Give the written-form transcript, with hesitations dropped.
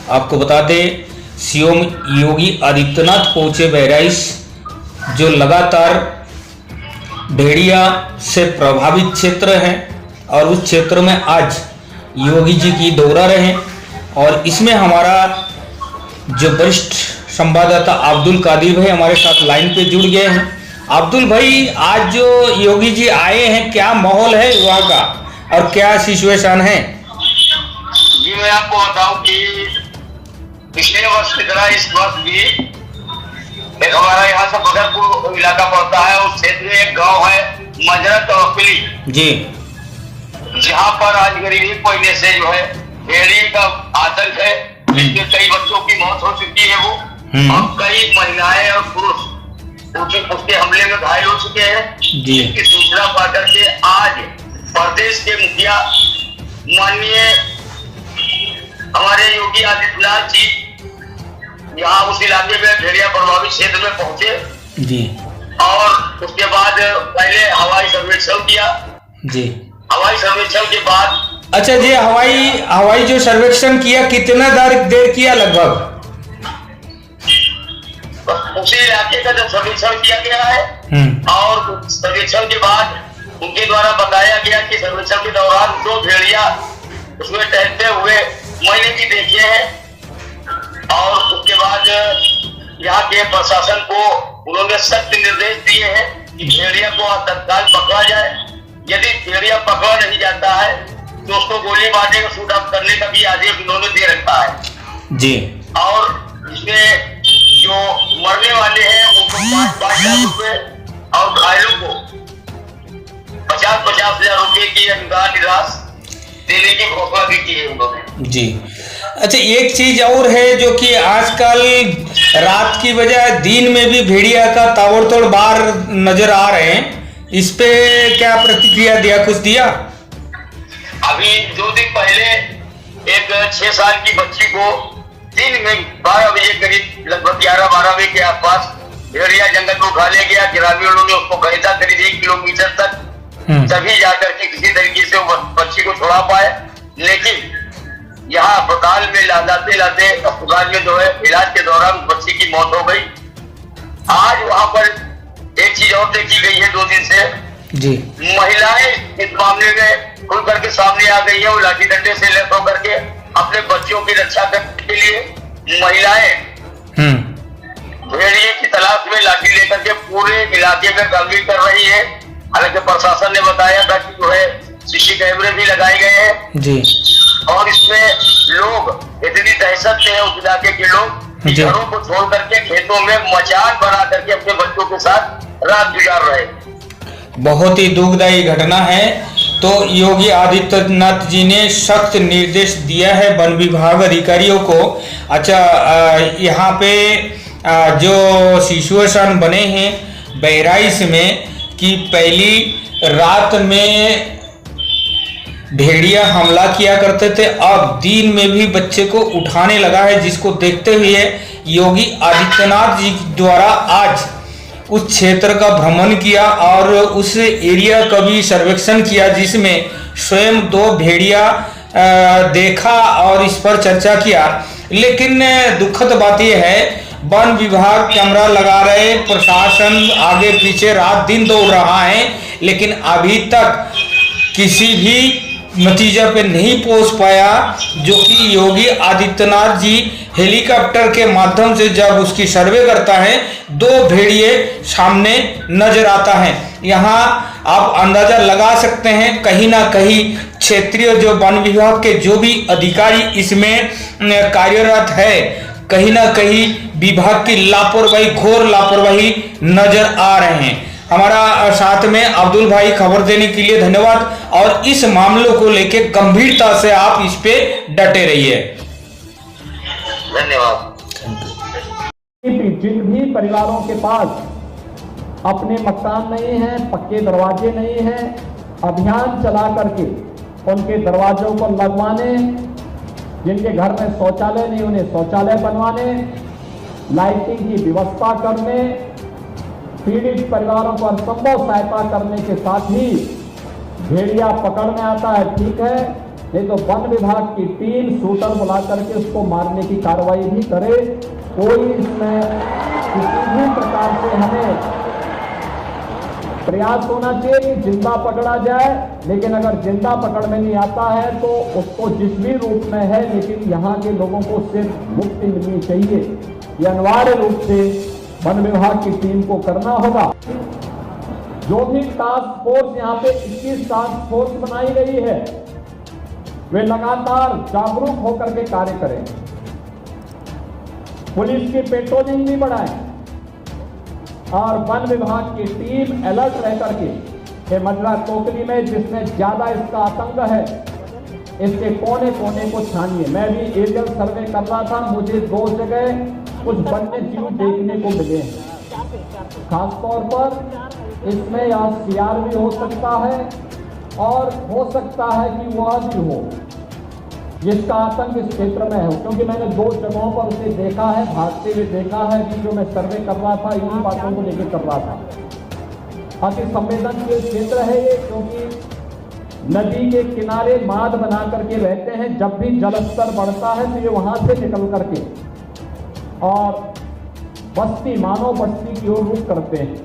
आपको बता दें सीएम योगी आदित्यनाथ पहुंचे बहराइच, जो लगातार भेड़िया से प्रभावित क्षेत्र है और उस क्षेत्र में आज योगी जी की दौरा रहे। और इसमें हमारा जो वरिष्ठ संवाददाता अब्दुल कादिर भाई हमारे साथ लाइन पे जुड़ गए हैं। अब्दुल भाई, आज जो योगी जी आए हैं, क्या माहौल है वहाँ का और क्या सिचुएशन है? जी मैं आपको बताऊं कि पिछले वर्ष की तरह इस वर्ष भी एक हमारा यहाँ से बगरपुर इलाका पड़ता है, उस क्षेत्र में एक गांव है मजरत और पिली जी, जहाँ पर आज गरीबी पहले से जो है भेड़िए का आतंक है, जिसमें कई बच्चों की मौत हो चुकी है वो, और कई महिलाएं और पुरुष उसके हमले में घायल हो चुके हैं। इसकी सूचना पाकर के आज प्रदेश के मुखिया माननीय हमारे योगी आदित्यनाथ जी यहाँ उस इलाके में भेड़िया प्रभावित क्षेत्र में पहुंचे जी, और उसके बाद पहले हवाई सर्वेक्षण किया जी। हवाई सर्वेक्षण के बाद अच्छा जी, हवाई जो सर्वेक्षण किया, कितना देर किया लगभग? उसी इलाके का जब सर्वेक्षण किया गया है और सर्वेक्षण के बाद उनके द्वारा बताया गया कि सर्वेक्षण के दौरान 2 भेड़िया उसमें टहलते हुए मैंने भी देखे हैं। और उसके बाद यहाँ के प्रशासन को उन्होंने सख्त निर्देश दिए हैं कि भेड़िया को तत्काल पकड़ा जाए। यदि भेड़िया पकड़ा नहीं जाता है तो उसको गोली मारने का शूट आउट करने का भी आदेश उन्होंने दे रखा है जी। और इसमें जो मरने वाले हैं उनको 5-5 लाख रुपए और घायलों को 50-50 हजार रुपए की अनुदान राशि देने की घोषणा भी की है उन्होंने जी। अच्छा, एक चीज और है जो कि आजकल रात की बजाय दिन में भी भेड़िया का ताबड़तोड़ बार नजर आ रहे हैं, इस पे क्या प्रतिक्रिया दिया, कुछ दिया? अभी 2 दिन पहले एक 6 साल की बच्ची को दिन में 12 बजे करीब लगभग 11-12 बजे के आसपास भेड़िया जंगल में उठा ले गया। ग्रामीणों ने उसको खरीदा करीब 1 किलोमीटर तक, तभी जाकर के किसी तरीके से बच्ची को छुड़ा पाए। लेकिन यहाँ अस्पताल में लाते अस्पताल में जो है इलाज के दौरान बच्ची की मौत हो गई। आज वहां पर एक चीज और देखी गई है 2 दिन से जी, महिलाएं इस मामले में खुल करके सामने आ गई है। वो लाठी डंडे से लैस होकर के अपने बच्चों की रक्षा करने के लिए महिलाएं भेड़िए की तलाश में लाठी लेकर के पूरे इलाके में दंगल कर रही है। हालांकि प्रशासन ने बताया था कि जो है सीसी कैमरे भी लगाए गए हैं जी, और इसमें लोग इतनी दहशत से है उस इलाके के लोग घरों को छोड़ करके खेतों में मचान बना करके अपने बच्चों के साथ रात गुजार रहे हैं। बहुत ही दुखदायी घटना है। तो योगी आदित्यनाथ जी ने सख्त निर्देश दिया है वन विभाग अधिकारियों को। अच्छा, यहाँ पे जो सिचुएशन बने हैं बहराइच में कि पहली रात में भेड़िया हमला किया करते थे, अब दिन में भी बच्चे को उठाने लगा है, जिसको देखते हुए योगी आदित्यनाथ जी द्वारा आज उस क्षेत्र का भ्रमण किया और उस एरिया का भी सर्वेक्षण किया, जिसमें स्वयं 2 भेड़िया देखा और इस पर चर्चा किया। लेकिन दुखद बात यह है, वन विभाग कैमरा लगा रहे, प्रशासन आगे पीछे रात दिन दौड़ रहा है, लेकिन अभी तक किसी भी नतीजा पे नहीं पहुंच पाया। जो कि योगी आदित्यनाथ जी हेलीकॉप्टर के माध्यम से जब उसकी सर्वे करता है, 2 भेड़िए सामने नजर आता है। यहाँ आप अंदाजा लगा सकते हैं, कहीं ना कहीं क्षेत्रीय जो वन विभाग के जो भी अधिकारी इसमें कार्यरत है, कहीं ना कहीं विभाग की लापरवाही, घोर लापरवाही नजर आ रहे हैं। हमारा साथ में अब्दुल भाई, खबर देने के लिए धन्यवाद। और इस मामलों को लेके गंभीरता से आप इस पे डटे रहिए। धन्यवाद। जिन भी परिवारों के पास अपने मकान नहीं है, पक्के दरवाजे नहीं हैं, अभियान चला करके उनके दरवाजों को लगवाने, जिनके घर में शौचालय नहीं उन्हें शौचालय बनवाने, लाइटिंग की व्यवस्था करने, पीड़ित परिवारों को हरसंभव सहायता करने के साथ ही भेड़िया पकड़ में आता है, ठीक है, नहीं तो वन विभाग की टीम शूटर बुला करके उसको मारने की कार्रवाई भी करे। कोई इसमें किसी भी प्रकार से हमें प्रयास होना चाहिए कि जिंदा पकड़ा जाए, लेकिन अगर जिंदा पकड़ में नहीं आता है तो उसको जिस भी रूप में है, लेकिन यहाँ के लोगों को सिर्फ मुक्ति मिलनी चाहिए। ये अनिवार्य रूप से वन विभाग की टीम को करना होगा। जो भी टास्क फोर्स यहाँ पे 21 टास्क फोर्स बनाई गई है, वे लगातार जागरूक होकर के कार्य करें। पुलिस की पेट्रोलिंग भी बढ़ाएं और वन विभाग की टीम अलर्ट रह करके मंडला टोकरी में जिसमें ज्यादा इसका आतंक है, इसके कोने कोने को छानिए। मैं भी एरियल सर्वे कर रहा था, मुझे 2 जगह कुछ वन्य जीव देखने को मिले हैं। खासतौर पर इसमें या सियार भी हो सकता है और हो सकता है कि वह भी हो जिसका आतंक इस क्षेत्र में है, क्योंकि मैंने 2 जगहों पर उसे देखा है, भागते हुए देखा है कि जो मैं सर्वे कर रहा था इन्हीं बातों को लेकर कर रहा था। अति संवेदनशील क्षेत्र है ये, क्योंकि नदी के किनारे माद बना करके रहते हैं। जब भी जलस्तर बढ़ता है तो ये वहां से निकल करके और बस्ती, मानव बस्ती की ओर रुख करते हैं।